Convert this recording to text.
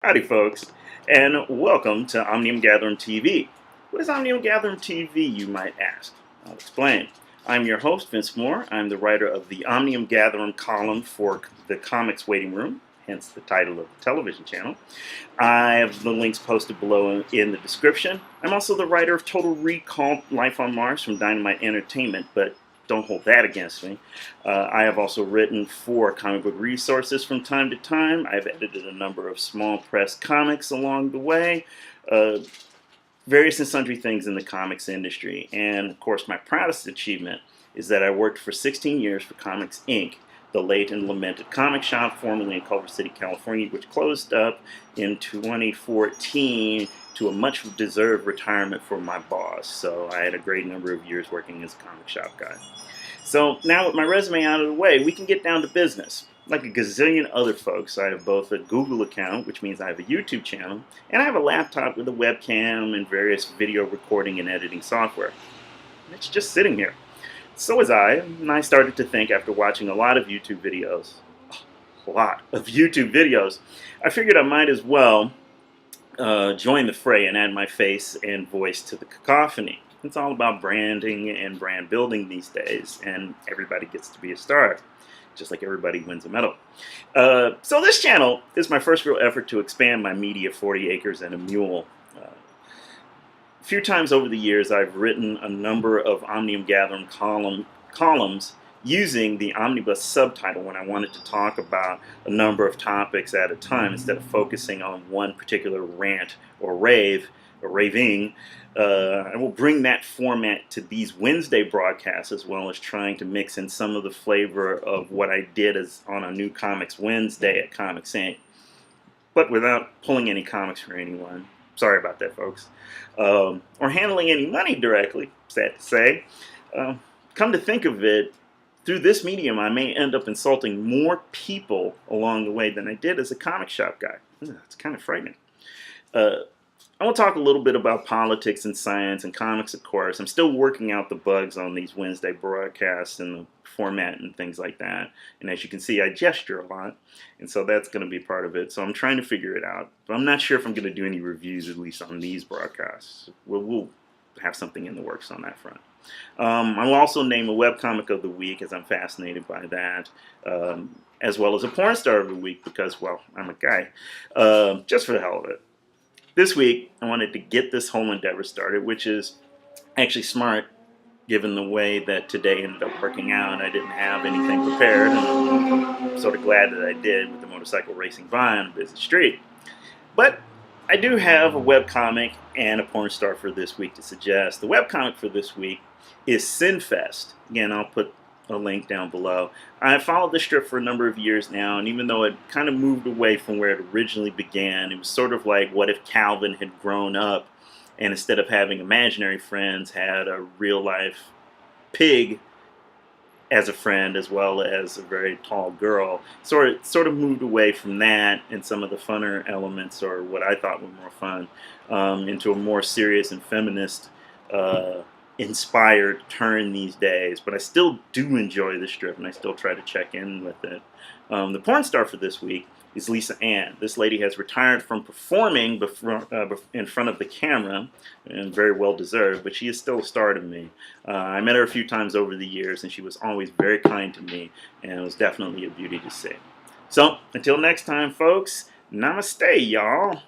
Howdy, folks, and welcome to Omnium Gatherum TV. What is Omnium Gatherum TV, you might ask? I'll explain. I'm your host, Vince Moore. I'm the writer of the Omnium Gatherum column for the Comics Waiting Room, hence the title of the television channel. I have the links posted below in the description. I'm also the writer of Total Recall Life on Mars from Dynamite Entertainment, but don't hold that against me. I have also written for comic book resources from time to time. I've edited a number of small press comics along the way, various and sundry things in the comics industry. And of course, my proudest achievement is that I worked for 16 years for Comics Inc., the late and lamented comic shop formerly in Culver City, California, which closed up in 2014 to a much-deserved retirement for my boss. So I had a great number of years working as a comic shop guy. So now with my resume out of the way, we can get down to business. Like a gazillion other folks, I have both a Google account, which means I have a YouTube channel, and I have a laptop with a webcam and various video recording and editing software. It's just sitting here. So was I, and I started to think after watching a lot of YouTube videos, I figured I might as well join the fray and add my face and voice to the cacophony. It's all about branding and brand building these days, and everybody gets to be a star, just like everybody wins a medal. So this channel is my first real effort to expand my media 40 acres and a mule. A few times over the years, I've written a number of Omnium Gatherum columns using the Omnibus subtitle when I wanted to talk about a number of topics at a time instead of focusing on one particular rant or rave or raving. I will bring that format to these Wednesday broadcasts, as well as trying to mix in some of the flavor of what I did on a new Comics Wednesday at Comics Inc., but without pulling any comics for anyone. Sorry about that, folks. Or handling any money directly, sad to say. Come to think of it, through this medium, I may end up insulting more people along the way than I did as a comic shop guy. It's kind of frightening. I will talk a little bit about politics and science and comics, of course. I'm still working out the bugs on these Wednesday broadcasts and the format and things like that. And as you can see, I gesture a lot, and so that's going to be part of it. So I'm trying to figure it out. But I'm not sure if I'm going to do any reviews, at least on these broadcasts. We'll have something in the works on that front. I'll also name a webcomic of the week, as I'm fascinated by that, as well as a porn star of the week, because, well, I'm a guy, just for the hell of it. This week, I wanted to get this whole endeavor started, which is actually smart, given the way that today ended up working out. I didn't have anything prepared, and I'm sort of glad that I did with the motorcycle racing by on a busy street. But I do have a webcomic and a porn star for this week to suggest. The webcomic for this week is Sinfest. Again, I'll put a link down below. I've followed this strip for a number of years now, and even though it kind of moved away from where it originally began, it was sort of like what if Calvin had grown up and instead of having imaginary friends, had a real-life pig as a friend, as well as a very tall girl. So it sort of moved away from that and some of the funner elements, or what I thought were more fun, into a more serious and feminist inspired turn these days. But I still do enjoy the strip, and I still try to check in with it. The porn star for this week is Lisa Ann. This lady has retired from performing in front of the camera, and very well deserved, but she is still a star to me. I met her a few times over the years, and she was always very kind to me, and it was definitely a beauty to see. So, until next time, folks, namaste, y'all.